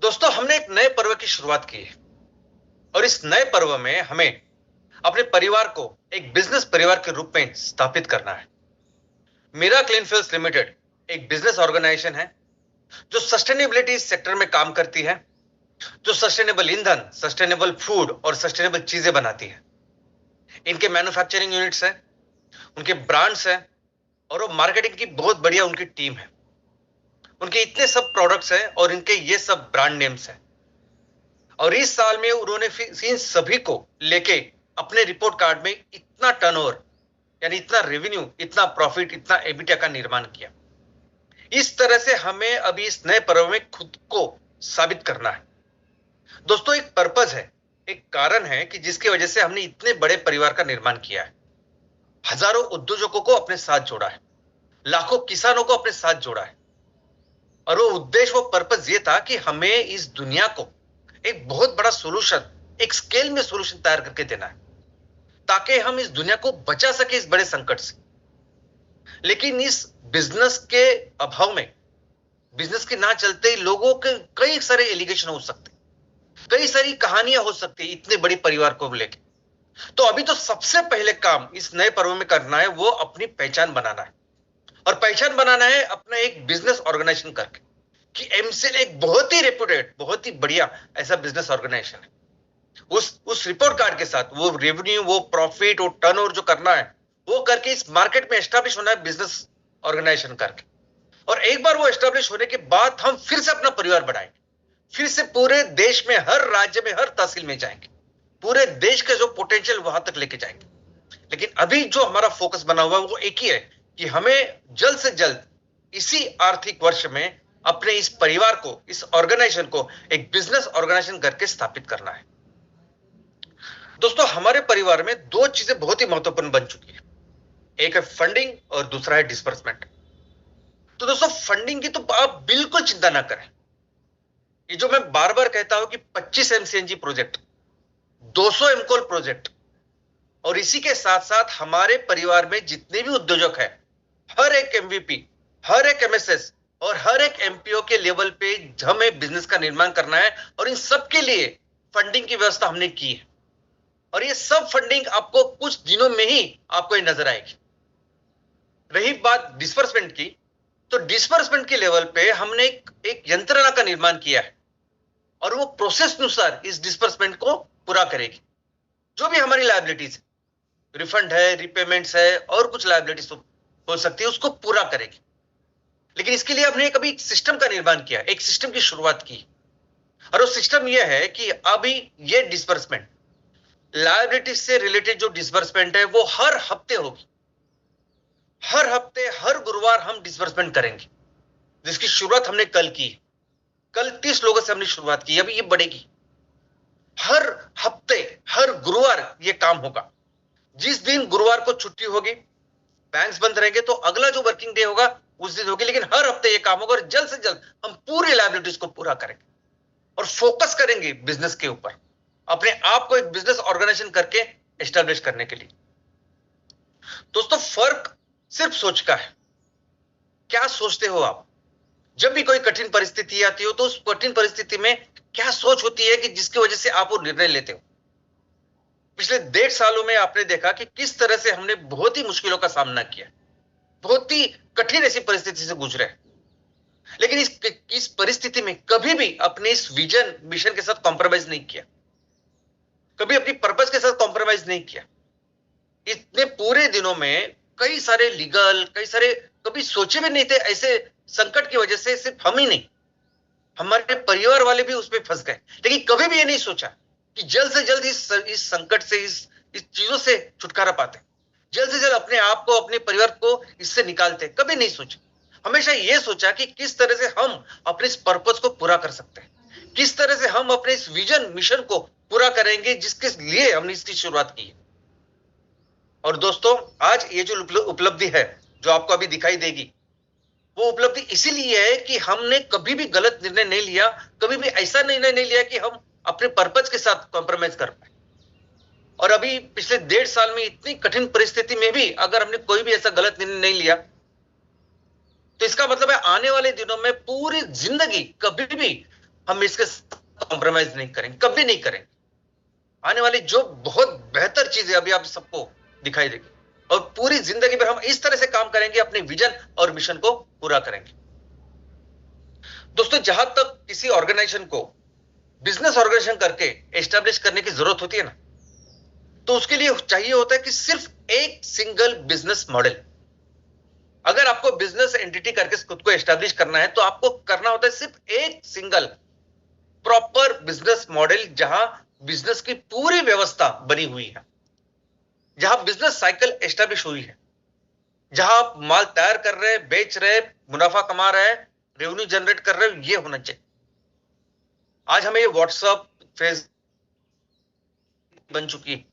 दोस्तों, हमने एक नए पर्व की शुरुआत की है और इस नए पर्व में हमें अपने परिवार को एक बिजनेस परिवार के रूप में स्थापित करना है। मीरा क्लीनफील्ड्स लिमिटेड एक बिजनेस ऑर्गेनाइजेशन है जो सस्टेनेबिलिटी सेक्टर में काम करती है, जो सस्टेनेबल ईंधन, सस्टेनेबल फूड और सस्टेनेबल चीजें बनाती है। इनके मैन्युफैक्चरिंग यूनिट्स हैं, उनके ब्रांड्स हैं और वो मार्केटिंग की बहुत बढ़िया उनकी टीम है। उनके इतने सब प्रोडक्ट्स हैं और इनके ये सब ब्रांड नेम्स हैं। और इस साल में उन्होंने इन सभी को लेके अपने रिपोर्ट कार्ड में इतना टर्नओवर यानी इतना रेवेन्यू, इतना प्रॉफिट, इतना एबिटा का निर्माण किया। इस तरह से हमें अभी इस नए पर्व में खुद को साबित करना है। दोस्तों, एक पर्पस है, एक कारण है कि जिसकी वजह से हमने इतने बड़े परिवार का निर्माण किया है। हजारों उद्योजकों को अपने साथ जोड़ा है, लाखों किसानों को अपने साथ जोड़ा है। और वो उद्देश्य, वो पर्पस ये था कि हमें इस दुनिया को एक बहुत बड़ा सॉल्यूशन, एक स्केल में सॉल्यूशन तैयार करके देना है ताकि हम इस दुनिया को बचा सके इस बड़े संकट से। लेकिन इस बिजनेस के अभाव में, बिजनेस के ना चलते लोगों के कई सारे एलिगेशन हो सकते, कई सारी कहानियां हो सकती इतने बड़े परिवार को लेके। तो अभी तो सबसे पहले काम इस नए पर्व में करना है वो अपनी पहचान बनाना है। और पहचान बनाना है अपना एक बिजनेस ऑर्गेनाइजेशन करके कि एमसेल एक बहुत ही रेप्यूटेड, बहुत ही बढ़िया ऐसा बिजनेस ऑर्गेनाइजेशन है। उस रिपोर्ट कार्ड के साथ वो रेवेन्यू, वो प्रॉफिट, वो टर्नओवर जो करना है वो करके इस मार्केट में एस्टैब्लिश होना है बिजनेस ऑर्गेनाइजेशन करके। और एक बार वो एस्टैब्लिश होने के बाद हम फिर से अपना परिवार बढ़ाएंगे, फिर से पूरे देश में, हर राज्य में, हर तहसील में जाएंगे, पूरे देश का जो पोटेंशियल वहां तक लेके जाएंगे। लेकिन अभी जो हमारा फोकस बना हुआ है वो एक ही है कि हमें जल्द से जल्द इसी आर्थिक वर्ष में अपने इस परिवार को, इस ऑर्गेनाइजेशन को एक बिजनेस ऑर्गेनाइजेशन करके स्थापित करना है। दोस्तों, हमारे परिवार में दो चीजें बहुत ही महत्वपूर्ण बन चुकी है, एक है फंडिंग और दूसरा है डिस्बर्समेंट। तो दोस्तों, फंडिंग की तो आप बिल्कुल चिंता ना करें। ये जो मैं बार बार कहता हूं कि 25 एमसीएनजी प्रोजेक्ट, 200 एमकोल प्रोजेक्ट और इसी के साथ साथ हमारे परिवार में जितने भी उद्योजक हैं, हर एक एमवीपी, हर एक एमएसएस और हर एक एमपीओ के लेवल पे हमें बिजनेस का निर्माण करना है। और इन सब के लिए फंडिंग की व्यवस्था हमने की है और ये सब फंडिंग आपको कुछ दिनों में ही आपको ये नजर आएगी। रही बात डिस्बर्समेंट की, तो डिस्बर्समेंट के लेवल पे हमने एक यंत्रणा का निर्माण किया है और वो प्रोसेस अनुसार इस डिस्बर्समेंट को पूरा करेगी। जो भी हमारी लायबिलिटीज है, रिफंड है, रिपेमेंट्स है और कुछ लायबिलिटीज हो सकती है, उसको पूरा करेगी। लेकिन इसके लिए हमने कभी एक सिस्टम का निर्माण किया, एक सिस्टम की शुरुआत की। और वो सिस्टम यह है कि अभी ये डिस्बर्समेंट, लायबिलिटी से रिलेटेड जो डिस्बर्समेंट है वो हर हफ्ते होगी। हर हफ्ते, हर गुरुवार हम डिस्बर्समेंट करेंगे, जिसकी शुरुआत हमने कल की। कल 30 लोगों से हमने शुरुआत की, अभी ये बढ़ेगी। हर हफ्ते, हर गुरुवार ये काम होगा। जिस दिन गुरुवार को छुट्टी होगी, बैंक्स बंद रहेंगे, तो अगला जो वर्किंग डे होगा उस दिन होगी। लेकिन हर हफ्ते ये काम होगा और जल्द से जल्द हम पूरी लायबिलिटीज को पूरा करेंगे और फोकस करेंगे बिजनेस के ऊपर, अपने आप को एक बिजनेस ऑर्गेनाइजेशन करके एस्टैब्लिश करने के लिए। दोस्तों, फर्क सिर्फ सोच का है। क्या सोचते हो आप? जब भी कोई कठिन परिस्थिति आती हो तो उस कठिन परिस्थिति में क्या सोच होती है कि जिसकी वजह से आप वो निर्णय लेते हो? पिछले 1.5 सालों में आपने देखा कि किस तरह से हमने बहुत ही मुश्किलों का सामना किया, बहुत ही कठिन ऐसी परिस्थिति से गुजरे। लेकिन इस परिस्थिति में कभी भी अपने इस विजन, मिशन के साथ कॉम्प्रोमाइज नहीं किया, कभी अपनी पर्पस के साथ कॉम्प्रोमाइज नहीं किया। इतने पूरे दिनों में कई सारे लीगल, कई सारे कभी सोचे भी नहीं थे ऐसे संकट की वजह से, सिर्फ हम ही नहीं, हमारे परिवार वाले भी उसमें फंस गए। लेकिन कभी भी ये नहीं सोचा कि जल्द से जल्द इस संकट से, इस चीजों से छुटकारा पाते, जल्द से जल्द अपने आप को, अपने परिवार को इससे निकालते। कभी नहीं सोचा। हमेशा ये सोचा कि किस तरह से हम अपने इस पर्पस को पूरा कर सकते हैं, किस तरह से हम अपने इस विजन, मिशन को पूरा करेंगे जिसके लिए हमने इसकी शुरुआत की है। और दोस्तों, आज ये जो उपलब्धि है जो आपको अभी दिखाई देगी, वो उपलब्धि इसीलिए है कि हमने कभी भी गलत निर्णय नहीं लिया, कभी भी ऐसा निर्णय नहीं लिया कि हम अपने पर्पस के साथ कॉम्प्रोमाइज कर पाए। और अभी पिछले 1.5 साल में इतनी कठिन परिस्थिति में भी अगर हमने कोई भी ऐसा गलत निर्णय नहीं लिया, तो इसका मतलब है आने वाले दिनों में पूरी जिंदगी कभी भी हम इसके कॉम्प्रोमाइज नहीं करेंगे, कभी नहीं करेंगे। आने वाली जो बहुत बेहतर चीज है अभी आप सबको दिखाई देगी, और पूरी जिंदगी भर हम इस तरह से काम करेंगे, अपने विजन और मिशन को पूरा करेंगे। दोस्तों, जहां तक किसी ऑर्गेनाइजेशन को बिजनेस ऑर्गेनाइजेशन करके एस्टेब्लिश करने की जरूरत होती है ना, तो उसके लिए चाहिए होता है कि सिर्फ एक सिंगल बिजनेस मॉडल। अगर आपको बिजनेस एंटिटी करके खुद को एस्टेब्लिश करना है तो आपको करना होता है सिर्फ एक सिंगल प्रॉपर बिजनेस मॉडल, जहां बिजनेस की पूरी व्यवस्था बनी हुई है, जहां बिजनेस साइकिल एस्टेब्लिश हुई है, जहां आप माल तैयार कर रहे हैं, बेच रहे हैं, मुनाफा कमा रहे हैं, रेवेन्यू जनरेट कर रहे हो, ये होना चाहिए। आज हमें ये व्हाट्सएप, फेस बन चुकी है।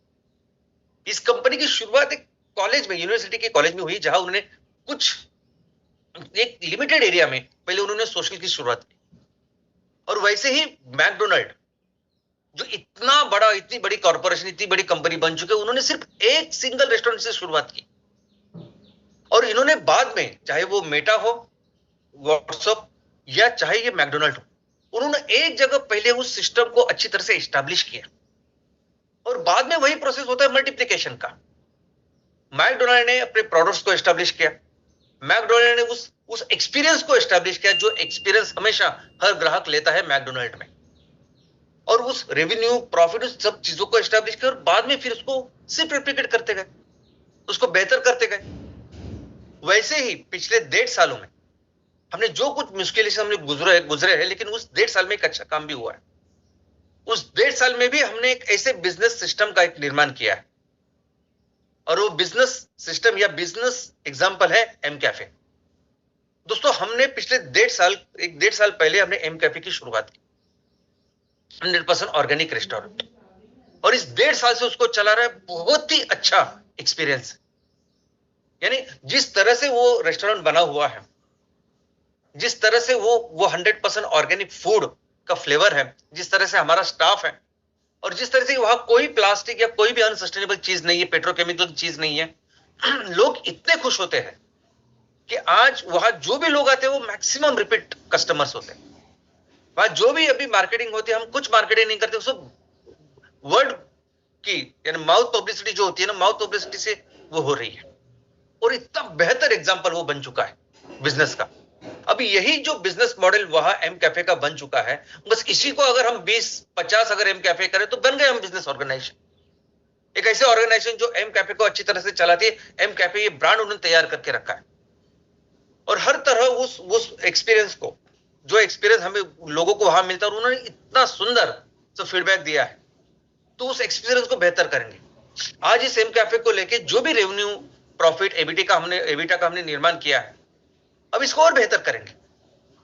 इस कंपनी की शुरुआत एक कॉलेज में, यूनिवर्सिटी के कॉलेज में हुई, जहां उन्होंने कुछ एक लिमिटेड एरिया में पहले उन्होंने सोशल की शुरुआत की। और वैसे ही मैकडोनल्ड, जो इतना बड़ा, इतनी बड़ी कॉर्पोरेशन, इतनी बड़ी कंपनी बन चुके, उन्होंने सिर्फ एक सिंगल रेस्टोरेंट से शुरुआत की। और इन्होंने बाद में, चाहे वो मेटा हो, व्हाट्सएप, या चाहे ये मैकडोनल्ड हो, उन्होंने एक जगह पहले उस सिस्टम को अच्छी तरह से एस्टैब्लिश किया, और बाद में वही प्रोसेस होता है मल्टीप्लिकेशन का। मैकडोनल्ड ने अपने प्रोडक्ट्स को एस्टैब्लिश किया, मैकडोनल्ड ने उस एक्सपीरियंस को एस्टैब्लिश किया, जो एक्सपीरियंस हमेशा हर ग्राहक लेता है मैकडोनल्ड में, और उस रेवेन्यू, प्रॉफिट, उस सब चीजों को एस्टैब्लिश किया, और बाद में फिर उसको सिर्फ रेप्लिकेट करते गए, उसको बेहतर करते गए। वैसे ही पिछले 1.5 सालों में हमने जो कुछ मुश्किलें से हमने गुजरे हैं, लेकिन उस 1.5 साल में एक अच्छा काम भी हुआ है। उस 1.5 साल में भी हमने एक ऐसे बिजनेस सिस्टम का एक निर्माण किया है, और वो बिजनेस सिस्टम या बिजनेस एग्जांपल है एम कैफे। दोस्तों, हमने पिछले 1.5 साल पहले हमने एम कैफे की शुरुआत की, 100% ऑर्गेनिक रेस्टोरेंट, और इस 1.5 साल से उसको चला रहा है। बहुत ही अच्छा एक्सपीरियंस, यानी जिस तरह से वो रेस्टोरेंट बना हुआ है, जिस तरह से वो 100% ऑर्गेनिक फूड का फ्लेवर है, जिस तरह से हमारा स्टाफ है, और जिस तरह से वहां कोई प्लास्टिक या कोई भी अनसस्टेनेबल चीज नहीं है, पेट्रोकेमिकल चीज नहीं है, लोग इतने खुश होते हैं कि आज वहां जो भी लोग आते हैं वो मैक्सिमम रिपीट कस्टमर्स होते हैं। वहां जो भी अभी मार्केटिंग होती है, हम कुछ मार्केटिंग नहीं करते, सब वर्ड की, यानी माउथ पब्लिसिटी जो होती है ना, माउथ पब्लिसिटी से वो हो रही है, और इतना बेहतर एग्जाम्पल वो बन चुका है बिजनेस का। अभी यही जो बिजनेस मॉडल वहां एम कैफे का बन चुका है, बस इसी को अगर हम 20-50 अगर एम कैफे करें तो बन गए हम बिजनेस ऑर्गेनाइजेशन, एक ऐसे ऑर्गेनाइजेशन जो एम कैफे को अच्छी तरह से चलाती है। एम कैफे ये ब्रांड उन्होंने तैयार करके रखा है, और हर तरह उस एक्सपीरियंस को, जो एक्सपीरियंस हमें लोगों को वहां मिलता है, और उन्होंने इतना सुंदर फीडबैक दिया है, तो उस एक्सपीरियंस को बेहतर करेंगे। आज इस एम कैफे को लेके जो भी रेवेन्यू, प्रॉफिट, एबिटा का हमने निर्माण किया है, अब इसको और बेहतर करेंगे।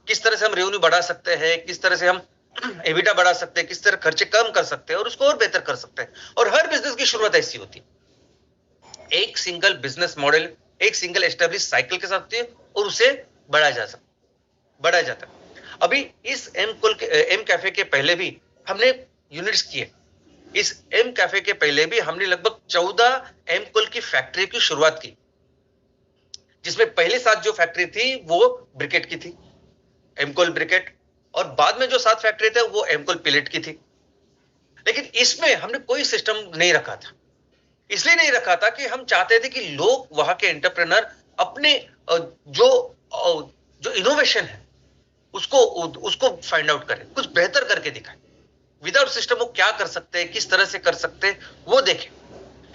किस तरह से हम रेवेन्यू बढ़ा सकते हैं, किस तरह से हम एबिटा बढ़ा सकते हैं, किस तरह खर्चे कम कर सकते हैं और उसको और बेहतर कर सकते हैं। और हर बिजनेस की शुरुआत ऐसी होती है, एक सिंगल बिजनेस मॉडल, एक सिंगल एस्टेब्लिश साइकिल के साथ होती है, और उसे बढ़ाया जाता है। अभी इस एम कैफे के पहले भी हमने यूनिट्स किए। इस एम कैफे के पहले भी हमने लगभग 14 एम कोल की फैक्ट्री की शुरुआत की, जिसमें पहले 7 जो फैक्ट्री थी वो ब्रिकेट की थी, एमकोल ब्रिकेट, और बाद में जो 7 फैक्ट्री थे वो एमकोल पिलेट की थी। लेकिन इसमें हमने कोई सिस्टम नहीं रखा था। इसलिए नहीं रखा था कि हम चाहते थे कि लोग, वहां के एंटरप्रेन्योर अपने जो इनोवेशन है उसको फाइंड आउट करें, कुछ बेहतर करके दिखाएं। विदाउट सिस्टम वो क्या कर सकते हैं, किस तरह से कर सकते हैं, वो देखें।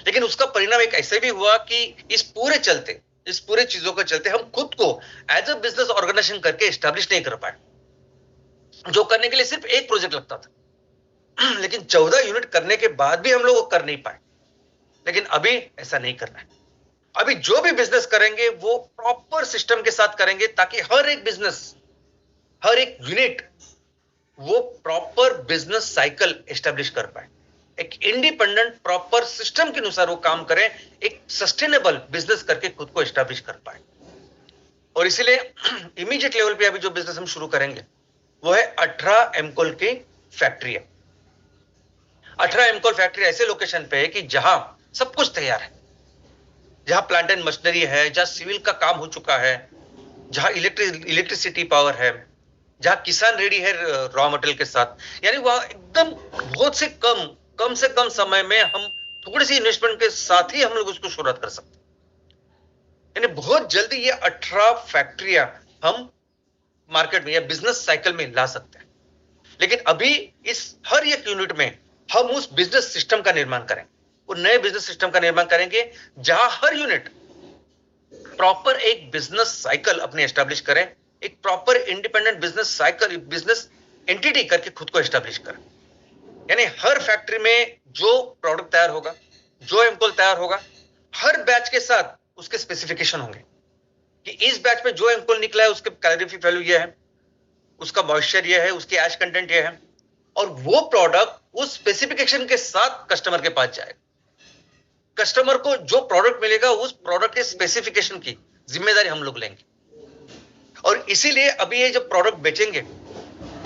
लेकिन उसका परिणाम एक ऐसे भी हुआ कि इस पूरे चीजों के चलते हम खुद को एज अ बिजनेस ऑर्गेनाइजेशन करके एस्टैब्लिश नहीं कर पाए, जो करने के लिए सिर्फ एक प्रोजेक्ट लगता था। लेकिन 14 यूनिट करने के बाद भी हम लोग कर नहीं पाए। लेकिन अभी ऐसा नहीं करना है। अभी जो भी बिजनेस करेंगे वो प्रॉपर सिस्टम के साथ करेंगे, ताकि हर एक बिजनेस, हर एक यूनिट वो प्रॉपर बिजनेस साइकिल एस्टैब्लिश कर पाए, एक इंडिपेंडेंट प्रॉपर सिस्टम के अनुसार वो काम करें, एक सस्टेनेबल बिजनेस करके खुद को एस्टैब्लिश कर पाए। और इसीलिए इमीडिएट लेवल पे अभी जो बिजनेस हम शुरू करेंगे वो है 18 एमकोल की फैक्ट्री है। 18 एमकोल फैक्ट्री ऐसे लोकेशन पे है कि जहां सब कुछ तैयार है, जहां प्लांट एंड मशीनरी है, जहां सिविल का काम हो चुका है, जहां इलेक्ट्रिसिटी पावर है, जहां किसान रेडी है रॉ मटेरियल के साथ, यानी वहां एकदम बहुत से कम से कम समय में हम थोड़ी सी इन्वेस्टमेंट के साथ ही हम लोग उसको शुरुआत कर सकते हैं। यानी बहुत जल्दी ये 18 फैक्ट्रियां हम मार्केट में या बिजनेस साइकिल में ला सकते हैं। लेकिन अभी इस हर एक यूनिट में हम उस बिजनेस सिस्टम का निर्माण करेंगे, वो नए बिजनेस सिस्टम का निर्माण करेंगे जहां हर यूनिट प्रॉपर एक बिजनेस साइकिल अपने एस्टेब्लिश करें, एक proper independent business cycle, business entity करके खुद को एस्टेब्लिश करें। यानी हर फैक्ट्री में जो प्रोडक्ट तैयार होगा, जो एमकोल तैयार होगा, हर बैच के साथ उसके स्पेसिफिकेशन होंगे कि इस बैच में जो एमकोल निकला है उसके कैलोरीफिक वैल्यू ये है, उसका मॉइस्चर ये है, उसकी ऐश कंटेंट ये है, और वो प्रोडक्ट उस स्पेसिफिकेशन के साथ कस्टमर के पास जाएगा। कस्टमर को जो प्रोडक्ट मिलेगा उस प्रोडक्ट के स्पेसिफिकेशन की जिम्मेदारी हम लोग लेंगे। और इसीलिए अभी ये जो प्रोडक्ट बेचेंगे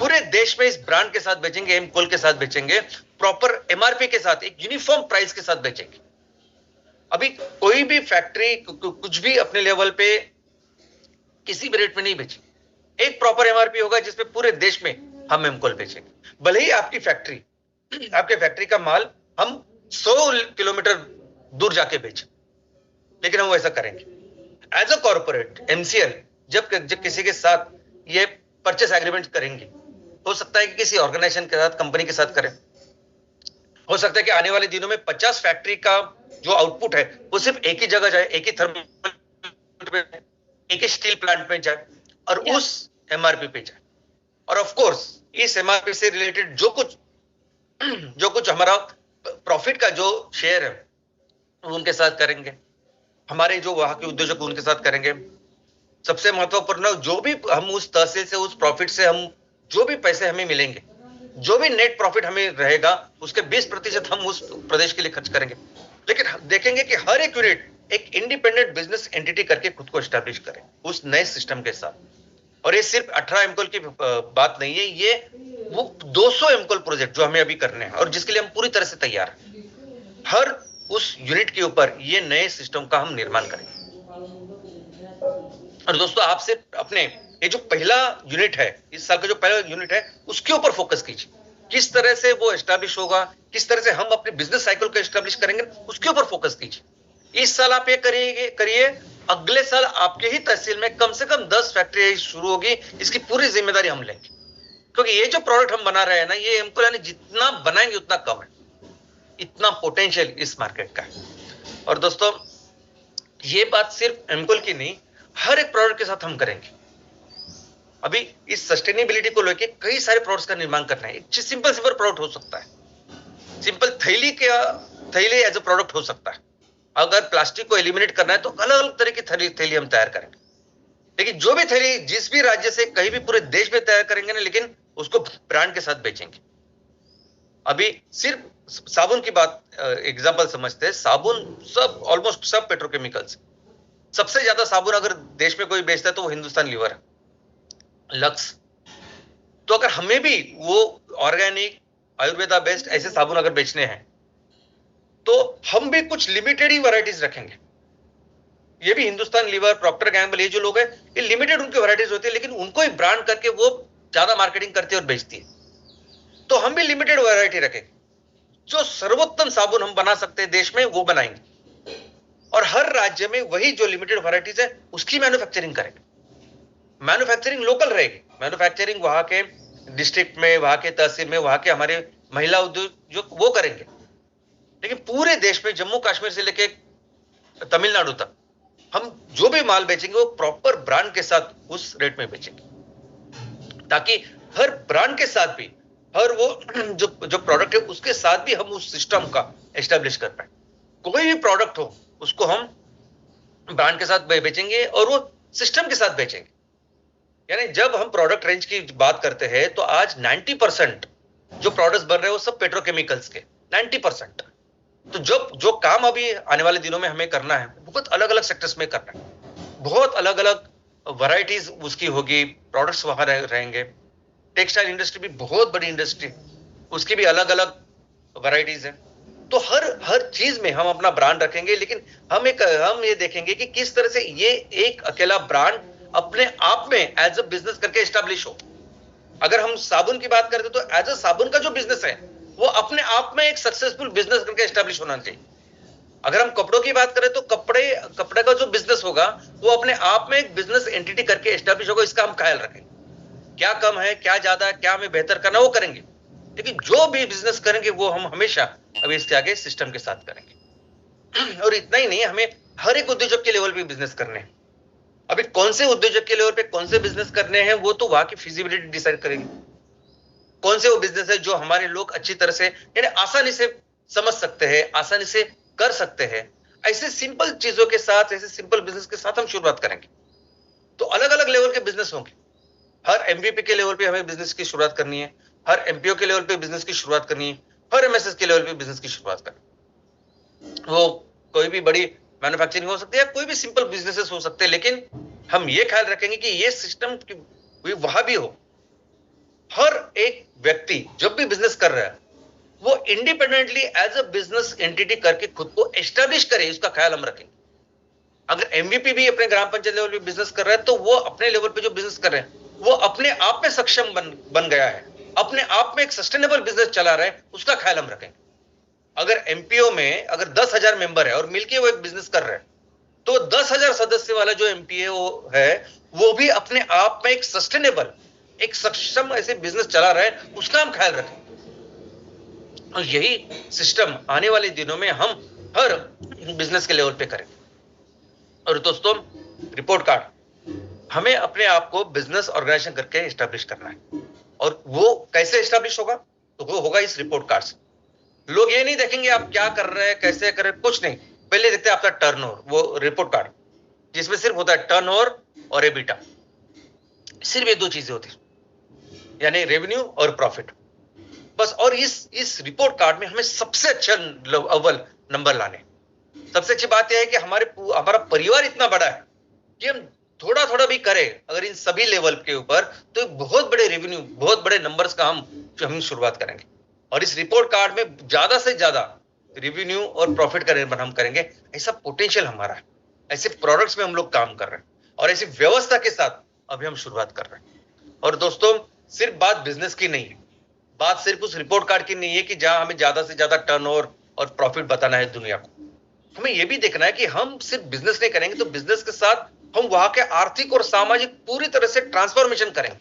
पूरे देश में इस ब्रांड के साथ बेचेंगे, एमकोल के साथ बेचेंगे, प्रॉपर एमआरपी के साथ, एक यूनिफॉर्म प्राइस के साथ बेचेंगे। अभी कोई भी फैक्ट्री कुछ भी अपने लेवल पे किसी भी रेट में नहीं बेचे, एक प्रॉपर एमआरपी होगा जिसमें पूरे देश में हम एमकोल बेचेंगे। भले ही आपकी फैक्ट्री, आपके फैक्ट्री का माल हम 100 किलोमीटर दूर जाके बेचें, लेकिन हम वैसा करेंगे। एज अ कॉर्पोरेट एमसीएल जब किसी के साथ ये परचेस एग्रीमेंट करेंगे, हो सकता है कि किसी ऑर्गेनाइजेशन के साथ, कंपनी के साथ करें, हो सकता है कि आने वाले दिनों में 50 फैक्ट्री का जो आउटपुट है वो सिर्फ एक ही जगह जाए, एक ही थर्मल, एक ही स्टील प्लांट में जाए और उस एमआरपी पे जाए। और ऑफ कोर्स इस एमआरपी से रिलेटेड जो कुछ हमारा प्रॉफिट का जो शेयर है वो उनके साथ करेंगे, हमारे जो वहां के उद्योजक उनके साथ करेंगे। सबसे महत्वपूर्ण, जो भी हम उस तहसील से, उस प्रॉफिट से हम जो भी पैसे हमें मिलेंगे, जो भी नेट प्रॉफिट हमें रहेगा, उसके 20% हम उस प्रदेश के लिए खर्च करेंगे। लेकिन देखेंगे कि हर एक यूनिट एक इंडिपेंडेंट बिजनेस एंटिटी करके खुद को एस्टैब्लिश करें उस नए सिस्टम के साथ। और ये सिर्फ 18 एमकोल की बात नहीं है, ये वो 200 एमकोल प्रोजेक्ट जो हमें अभी करने हैं और जिसके लिए हम पूरी तरह से तैयार हैं। हर उस यूनिट के ऊपर ये नए सिस्टम का हम निर्माण करेंगे। और दोस्तों, आपसे अपने ये जो पहला यूनिट है, इस साल का जो पहला यूनिट है, उसके ऊपर फोकस कीजिए। किस तरह से वो एस्टैब्लिश होगा, किस तरह से हम अपने बिजनेस साइकिल को एस्टैब्लिश करेंगे, उसके ऊपर फोकस कीजिए। इस साल आप ये करिए, अगले साल आपके ही तहसील में कम से कम 10 फैक्ट्री शुरू होगी, इसकी पूरी जिम्मेदारी हम लेंगे। क्योंकि ये जो प्रोडक्ट हम बना रहे हैं ना, ये एमकोल यानी जितना बनाएंगे उतना कम है, इतना पोटेंशियल इस मार्केट का है। और दोस्तों, ये बात सिर्फ एमकोल की नहीं, हर एक प्रोडक्ट के साथ हम करेंगे। अभी इस सस्टेनेबिलिटी को लेकर कई सारे प्रोडक्ट्स का निर्माण करना है। एक सिंपल प्रोडक्ट हो सकता है, सिंपल थैली एज अ प्रोडक्ट हो सकता है। अगर प्लास्टिक को एलिमिनेट करना है तो अलग अलग तरह की थैली हम तैयार करेंगे। लेकिन जो भी थैली जिस भी राज्य से कहीं भी पूरे देश में तैयार करेंगे ना, लेकिन उसको ब्रांड के साथ बेचेंगे। अभी सिर्फ साबुन की बात एग्जांपल समझते हैं। साबुन सब ऑलमोस्ट सब पेट्रोकेमिकल्स, सबसे ज्यादा साबुन अगर देश में कोई बेचता है तो वो हिंदुस्तान लीवर है, लक्स। तो अगर हमें भी वो ऑर्गेनिक आयुर्वेदा बेस्ड ऐसे साबुन अगर बेचने हैं तो हम भी कुछ लिमिटेड ही वैरायटीज रखेंगे। ये भी हिंदुस्तान लीवर, प्रॉक्टर गैम्बल, ये जो लोग हैं, ये लिमिटेड उनकी वैरायटीज होती है, लेकिन उनको ही ब्रांड करके वो ज्यादा मार्केटिंग करती है और बेचती है। तो हम भी लिमिटेड वैरायटी रखेंगे, जो सर्वोत्तम साबुन हम बना सकते हैं देश में वो बनाएंगे, और हर राज्य में वही जो लिमिटेड वैरायटीज है उसकी मैन्युफैक्चरिंग करेंगे। मैन्युफैक्चरिंग लोकल रहेगी, मैन्युफैक्चरिंग वहां के डिस्ट्रिक्ट में, वहां के तहसील में, वहां के हमारे महिला उद्योग जो वो करेंगे। लेकिन पूरे देश में जम्मू कश्मीर से लेके तमिलनाडु तक हम जो भी माल बेचेंगे वो प्रॉपर ब्रांड के साथ उस रेट में बेचेंगे, ताकि हर ब्रांड के साथ भी, हर वो जो प्रोडक्ट है उसके साथ भी हम उस सिस्टम का एस्टेब्लिश कर पाए। कोई भी प्रोडक्ट हो उसको हम ब्रांड के साथ बेचेंगे और वो सिस्टम के साथ बेचेंगे। यानी जब हम प्रोडक्ट रेंज की बात करते हैं तो आज 90% जो प्रोडक्ट्स बन रहे हैं वो सब पेट्रोकेमिकल्स के, 90%। तो जो काम अभी आने वाले दिनों में हमें करना है, बहुत अलग अलग सेक्टर्स में करना है, बहुत अलग अलग वैरायटीज उसकी होगी, प्रोडक्ट्स वहां रहेंगे। टेक्सटाइल इंडस्ट्री भी बहुत बड़ी इंडस्ट्री, उसकी भी अलग अलग वैरायटीज है। तो हर चीज में हम अपना ब्रांड रखेंगे, लेकिन हम ये देखेंगे कि किस तरह से ये एक अकेला ब्रांड अपने आप में एज अ बिजनेस करके एस्टैब्लिश हो। अगर हम साबुन की बात करते तो एज अ साबुन का जो बिजनेस है वो अपने आप में एक सक्सेसफुल बिजनेस करके एस्टेब्लिश होना चाहिए। अगर हम कपड़ों की बात करें तो कपड़े का जो बिजनेस होगा वो अपने आप में एक बिजनेस एंटिटी करके एस्टेब्लिश होगा। इसका हम ख्याल रखेंगे, क्या कम है, क्या ज्यादा है, क्या हमें बेहतर करना, वो करेंगे। लेकिन जो भी बिजनेस करेंगे वो हम हमेशा अभी इसके आगे सिस्टम के साथ करेंगे। और इतना ही नहीं, हमें हर एक उद्योजक के लेवल पे बिजनेस करने हैं। अभी कौन से उद्योजक के लेवल पे कौन से बिजनेस करने हैं वो तो वहां की फिजिबिलिटी डिसाइड करेगी। कौन से वो बिजनेस है जो हमारे लोग अच्छी तरह से यानी आसानी से समझ सकते हैं, आसानी से कर सकते हैं। ऐसे सिंपल चीजों के साथ, ऐसे सिंपल बिजनेस के साथ हम शुरुआत करेंगे। तो अलग अलग लेवल के बिजनेस होंगे। हर एमवीपी के लेवल पे हमें बिजनेस की शुरुआत करनी है, हर एमपीओ के लेवल पे बिजनेस की शुरुआत करनी है, हर एमएसएस के लेवल पे बिजनेस की शुरुआत करनी। वो कोई भी बड़ी मैन्युफैक्चरिंग हो सकती है, कोई भी सिंपल बिजनेसेस हो सकते हैं, लेकिन हम ये ख्याल रखेंगे कि ये सिस्टम वहां भी हो। हर एक व्यक्ति जब भी बिजनेस कर रहा है वो independently as a business entity करके खुद को एस्टेब्लिश करे, इसका ख्याल हम रखेंगे। अगर एमवीपी भी अपने ग्राम पंचायत लेवल पे बिजनेस कर रहा है तो वो अपने लेवल पे जो बिजनेस कर रहे हैं वो अपने आप में सक्षम बन गया है, अपने आप में एक सस्टेनेबल बिजनेस चला रहा है, उसका ख्याल हम रखेंगे। अगर एमपीओ में अगर 10,000 मेंबर है और मिलके वो एक बिजनेस कर रहे हैं तो 10,000 सदस्य वाला जो एमपीओ है वो भी अपने आप में एक सस्टेनेबल, एक सक्षम ऐसे बिजनेस चला रहा है, उसका हम ख्याल रखें। और यही सिस्टम आने वाले दिनों में हम हर बिजनेस के लेवल पे करें। और दोस्तों, रिपोर्ट कार्ड हमें अपने आप को बिजनेस ऑर्गेनाइजेशन करके एस्टेब्लिश करना है। और वो कैसे एस्टेब्लिश होगा? तो वो होगा इस रिपोर्ट कार्ड से। लोग ये नहीं देखेंगे आप क्या कर रहे हैं, कैसे कर रहे हैं, कुछ नहीं। पहले देखते हैं आपका टर्नओवर, वो रिपोर्ट कार्ड जिसमें सिर्फ होता है टर्नओवर और एबिटा, सिर्फ ये दो चीजें होती है, यानी रेवेन्यू और प्रॉफिट, बस। और इस रिपोर्ट कार्ड में हमें सबसे अच्छा अव्वल नंबर लाने। सबसे अच्छी बात यह है कि हमारा परिवार इतना बड़ा है कि हम थोड़ा थोड़ा भी करें अगर इन सभी लेवल के ऊपर तो एक बहुत बड़े रेवेन्यू, बहुत बड़े नंबर्स का हम शुरुआत करेंगे। और इस रिपोर्ट कार्ड में ज्यादा से ज्यादा रेवेन्यू और प्रॉफिट का निर्माण हम करेंगे। ऐसा पोटेंशियल हमारा है, ऐसे प्रोडक्ट्स में हम लोग काम कर रहे हैं और ऐसी व्यवस्था के साथ अभी हम शुरुआत कर रहे हैं। और दोस्तों, सिर्फ बात बिजनेस की नहीं है, बात सिर्फ उस रिपोर्ट कार्ड की नहीं है कि जहां हमें ज्यादा से ज्यादा टर्नओवर और प्रॉफिट बताना है दुनिया को। हमें यह भी देखना है कि हम सिर्फ बिजनेस नहीं करेंगे तो बिजनेस के साथ हम वहां के आर्थिक और सामाजिक पूरी तरह से ट्रांसफॉर्मेशन करेंगे।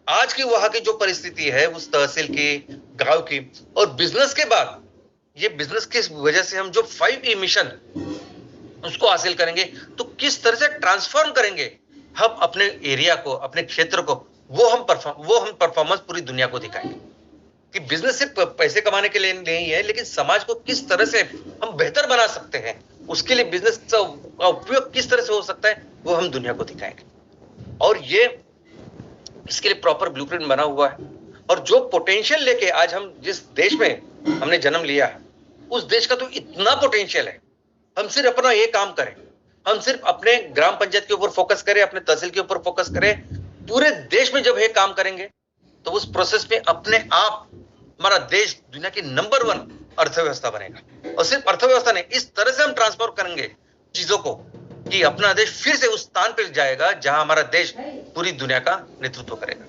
आज की वहां की जो परिस्थिति है उस तहसील की, गांव की, और बिजनेस के बाद ये बिजनेस की वजह से हम जो 5E मिशन उसको हासिल करेंगे तो किस तरह से ट्रांसफॉर्म करेंगे हम अपने एरिया को, अपने क्षेत्र को, वो हम परफॉर्मेंस पूरी दुनिया को दिखाएंगे कि बिजनेस सिर्फ पैसे कमाने के लिए नहीं है, लेकिन समाज को किस तरह से हम बेहतर बना सकते हैं, उसके लिए बिजनेस का उपयोग किस तरह से हो सकता है, वो हम दुनिया को दिखाएंगे। और ये इसके लिए प्रॉपर ब्लूप्रिंट बना हुआ है। और जो पोटेंशियल लेके आज हम जिस देश में हमने जन्म लिया है उस देश का तो इतना पोटेंशियल है। हम सिर्फ अपना ये काम करें, हम सिर्फ अपने ग्राम पंचायत के ऊपर फोकस करें, अपने तहसील के ऊपर फोकस करें, पूरे देश में जब ये काम करेंगे तो उस प्रोसेस में अपने आप हमारा देश दुनिया की नंबर 1 अर्थव्यवस्था बनेगा। और सिर्फ अर्थव्यवस्था नहीं, इस तरह से हम ट्रांसफॉर्म करेंगे चीजों को कि अपना देश फिर से उस स्थान पर जाएगा जहां हमारा देश पूरी दुनिया का नेतृत्व करेगा।